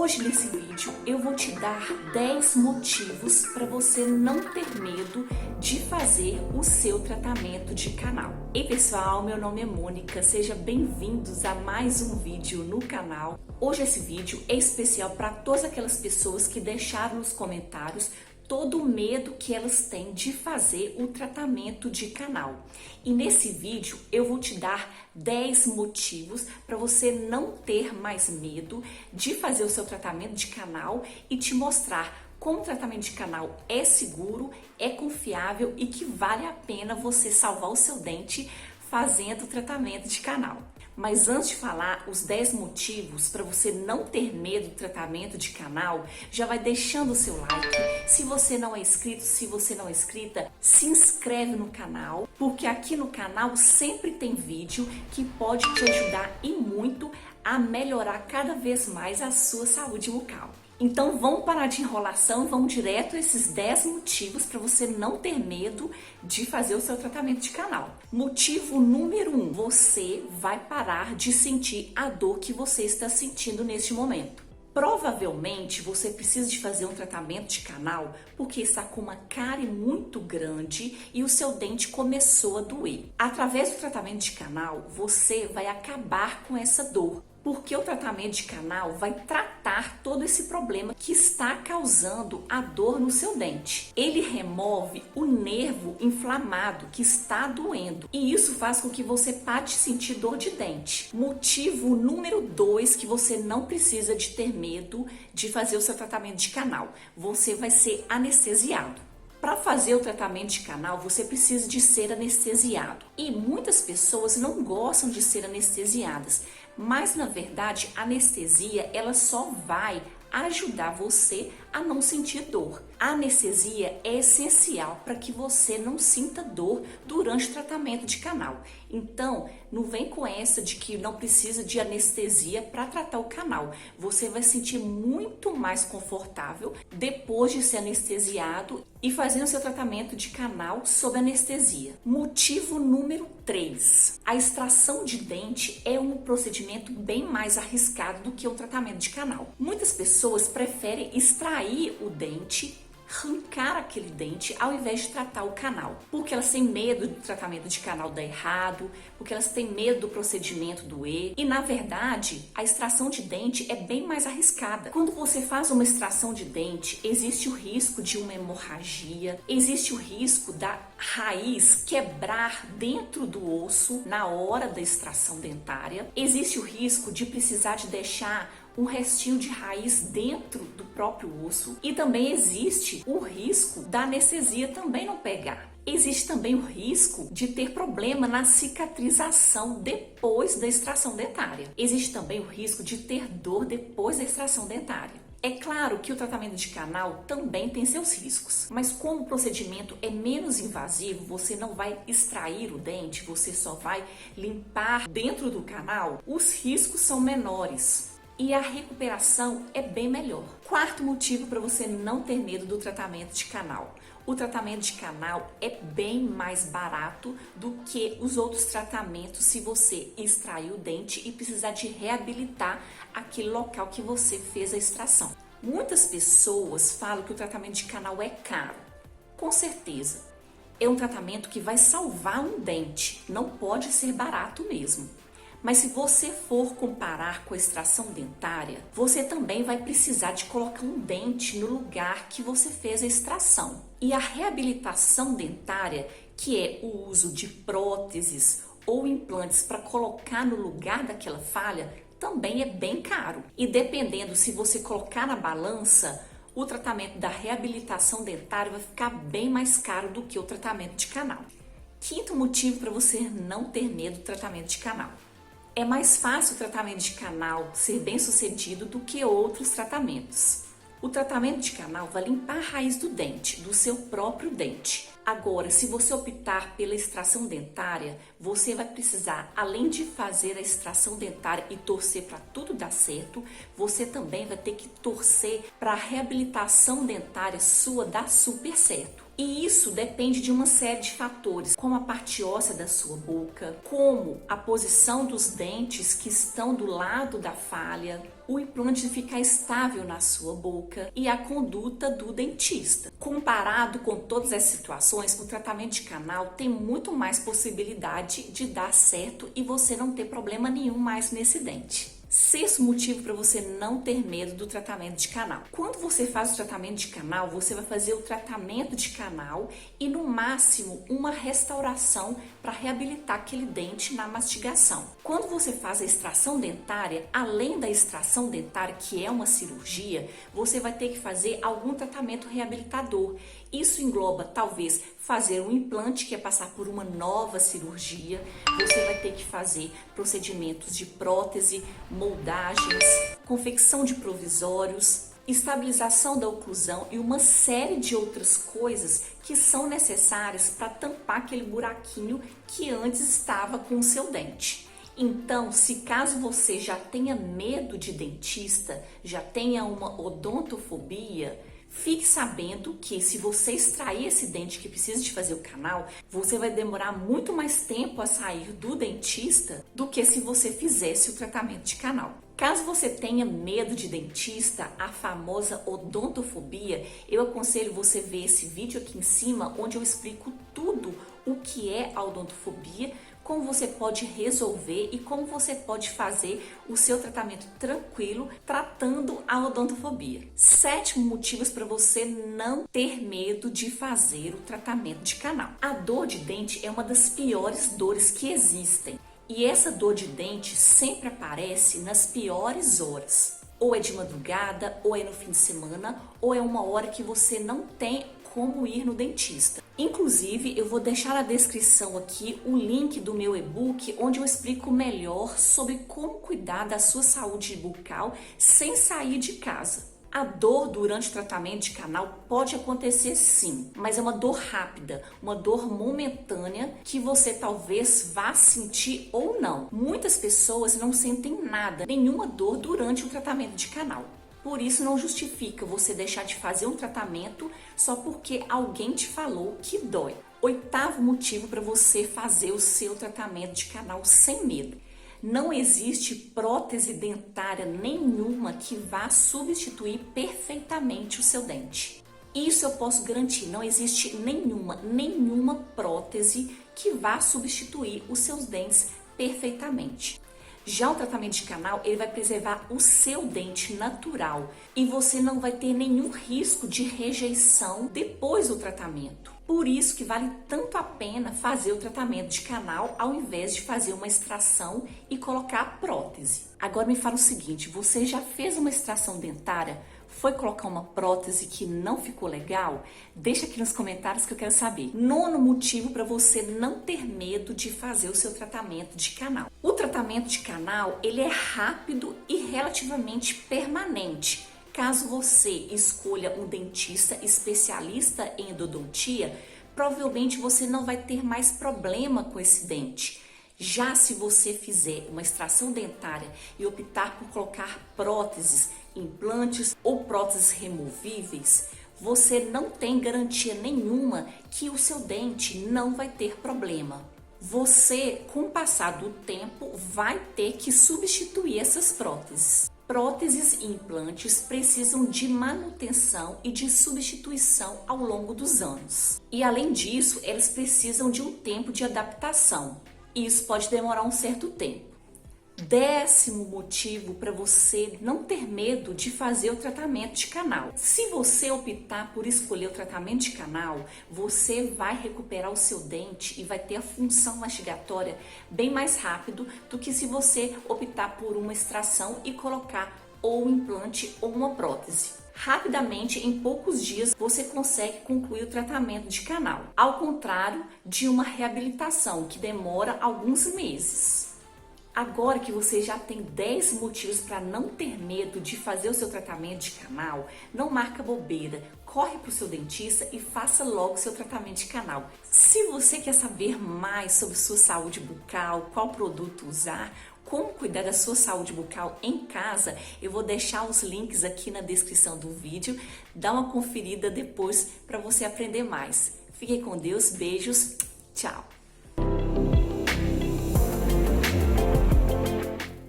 Hoje nesse vídeo eu vou te dar 10 motivos para você não ter medo de fazer o seu tratamento de canal. Ei pessoal, meu nome é Mônica, sejam bem-vindos a mais um vídeo no canal. Hoje esse vídeo é especial para todas aquelas pessoas que deixaram nos comentários todo o medo que elas têm de fazer o tratamento de canal. E nesse vídeo eu vou te dar 10 motivos para você não ter mais medo de fazer o seu tratamento de canal e te mostrar como o tratamento de canal é seguro, é confiável e que vale a pena você salvar o seu dente fazendo o tratamento de canal. Mas antes de falar os 10 motivos para você não ter medo do tratamento de canal, já vai deixando o seu like. Se você não é inscrito, se você não é inscrita, se inscreve no canal, porque aqui no canal sempre tem vídeo que pode te ajudar e muito a melhorar cada vez mais a sua saúde bucal. Então vamos parar de enrolação e vamos direto a esses 10 motivos para você não ter medo de fazer o seu tratamento de canal. Motivo número 1, você vai parar de sentir a dor que você está sentindo neste momento. Provavelmente você precisa de fazer um tratamento de canal porque está com uma cárie muito grande e o seu dente começou a doer. Através do tratamento de canal, você vai acabar com essa dor, porque o tratamento de canal vai tratar todo esse problema que está causando a dor no seu dente. Ele remove o nervo inflamado que está doendo e isso faz com que você pare de sentir dor de dente. Motivo número 2 que você não precisa de ter medo de fazer o seu tratamento de canal. Você vai ser anestesiado. Para fazer o tratamento de canal, você precisa de ser anestesiado. E muitas pessoas não gostam de ser anestesiadas, mas na verdade a anestesia ela só vai ajudar você a não sentir dor. A anestesia é essencial para que você não sinta dor durante o tratamento de canal. Então, não vem com essa de que não precisa de anestesia para tratar o canal. Você vai sentir muito mais confortável depois de ser anestesiado e fazendo seu tratamento de canal sob anestesia. Motivo número 3. A extração de dente é um procedimento bem mais arriscado do que o tratamento de canal. Muitas pessoas preferem extrair o dente, arrancar aquele dente ao invés de tratar o canal, porque elas têm medo do tratamento de canal dar errado, porque elas têm medo do procedimento doer e na verdade a extração de dente é bem mais arriscada. Quando você faz uma extração de dente, existe o risco de uma hemorragia, existe o risco da raiz quebrar dentro do osso na hora da extração dentária, existe o risco de precisar de deixar um restinho de raiz dentro do próprio osso e também existe o risco da anestesia também não pegar. Existe também o risco de ter problema na cicatrização depois da extração dentária. Existe também o risco de ter dor depois da extração dentária. É claro que o tratamento de canal também tem seus riscos, mas como o procedimento é menos invasivo, você não vai extrair o dente, você só vai limpar dentro do canal, os riscos são menores e a recuperação é bem melhor. Quarto motivo para você não ter medo do tratamento de canal. O tratamento de canal é bem mais barato do que os outros tratamentos se você extrair o dente e precisar de reabilitar aquele local que você fez a extração. Muitas pessoas falam que o tratamento de canal é caro. Com certeza, é um tratamento que vai salvar um dente, não pode ser barato mesmo. Mas se você for comparar com a extração dentária, você também vai precisar de colocar um dente no lugar que você fez a extração. E a reabilitação dentária, que é o uso de próteses ou implantes para colocar no lugar daquela falha, também é bem caro. E dependendo se você colocar na balança, o tratamento da reabilitação dentária vai ficar bem mais caro do que o tratamento de canal. Quinto motivo para você não ter medo do tratamento de canal. É mais fácil o tratamento de canal ser bem sucedido do que outros tratamentos. O tratamento de canal vai limpar a raiz do dente, do seu próprio dente. Agora, se você optar pela extração dentária, você vai precisar, além de fazer a extração dentária e torcer para tudo dar certo, você também vai ter que torcer para a reabilitação dentária sua dar super certo. E isso depende de uma série de fatores, como a parte óssea da sua boca, como a posição dos dentes que estão do lado da falha, o implante ficar estável na sua boca e a conduta do dentista. Comparado com todas as situações, o tratamento de canal tem muito mais possibilidade de dar certo e você não ter problema nenhum mais nesse dente. Sexto motivo para você não ter medo do tratamento de canal. Quando você faz o tratamento de canal, você vai fazer o tratamento de canal e no máximo uma restauração para reabilitar aquele dente na mastigação. Quando você faz a extração dentária, além da extração dentária, que é uma cirurgia, você vai ter que fazer algum tratamento reabilitador. Isso engloba talvez fazer um implante, que é passar por uma nova cirurgia. Você vai ter que fazer procedimentos de prótese, moldagens, confecção de provisórios, estabilização da oclusão e uma série de outras coisas que são necessárias para tampar aquele buraquinho que antes estava com o seu dente. Então, se caso você já tenha medo de dentista, já tenha uma odontofobia, fique sabendo que se você extrair esse dente que precisa de fazer o canal, você vai demorar muito mais tempo a sair do dentista do que se você fizesse o tratamento de canal. Caso você tenha medo de dentista, a famosa odontofobia, eu aconselho você ver esse vídeo aqui em cima, onde eu explico tudo o que é a odontofobia, como você pode resolver e como você pode fazer o seu tratamento tranquilo tratando a odontofobia. Sétimo motivo para você não ter medo de fazer o tratamento de canal. A dor de dente é uma das piores dores que existem. E essa dor de dente sempre aparece nas piores horas. Ou é de madrugada, ou é no fim de semana, ou é uma hora que você não tem como ir no dentista. Inclusive, eu vou deixar na descrição aqui o link do meu e-book, onde eu explico melhor sobre como cuidar da sua saúde bucal sem sair de casa. A dor durante o tratamento de canal pode acontecer sim, mas é uma dor rápida, uma dor momentânea que você talvez vá sentir ou não. Muitas pessoas não sentem nada, nenhuma dor durante o tratamento de canal. Por isso não justifica você deixar de fazer um tratamento só porque alguém te falou que dói. Oitavo motivo para você fazer o seu tratamento de canal sem medo. Não existe prótese dentária nenhuma que vá substituir perfeitamente o seu dente. Isso eu posso garantir, não existe nenhuma prótese que vá substituir os seus dentes perfeitamente. Já o tratamento de canal, ele vai preservar o seu dente natural e você não vai ter nenhum risco de rejeição depois do tratamento. Por isso que vale tanto a pena fazer o tratamento de canal ao invés de fazer uma extração e colocar a prótese. Agora me fala o seguinte, você já fez uma extração dentária? Foi colocar uma prótese que não ficou legal? Deixa aqui nos comentários que eu quero saber. Nono motivo para você não ter medo de fazer o seu tratamento de canal. O tratamento de canal, ele é rápido e relativamente permanente. Caso você escolha um dentista especialista em endodontia, provavelmente você não vai ter mais problema com esse dente. Já se você fizer uma extração dentária e optar por colocar próteses, implantes ou próteses removíveis, você não tem garantia nenhuma que o seu dente não vai ter problema. Você, com o passar do tempo, vai ter que substituir essas próteses. Próteses e implantes precisam de manutenção e de substituição ao longo dos anos. E além disso, elas precisam de um tempo de adaptação. E isso pode demorar um certo tempo. Décimo motivo para você não ter medo de fazer o tratamento de canal. Se você optar por escolher o tratamento de canal, você vai recuperar o seu dente e vai ter a função mastigatória bem mais rápido do que se você optar por uma extração e colocar ou um implante ou uma prótese. Rapidamente, em poucos dias, você consegue concluir o tratamento de canal, ao contrário de uma reabilitação que demora alguns meses. Agora que você já tem 10 motivos para não ter medo de fazer o seu tratamento de canal, não marca bobeira, corre para o seu dentista e faça logo o seu tratamento de canal. Se você quer saber mais sobre sua saúde bucal, qual produto usar, como cuidar da sua saúde bucal em casa, eu vou deixar os links aqui na descrição do vídeo. Dá uma conferida depois para você aprender mais. Fiquem com Deus, beijos, tchau!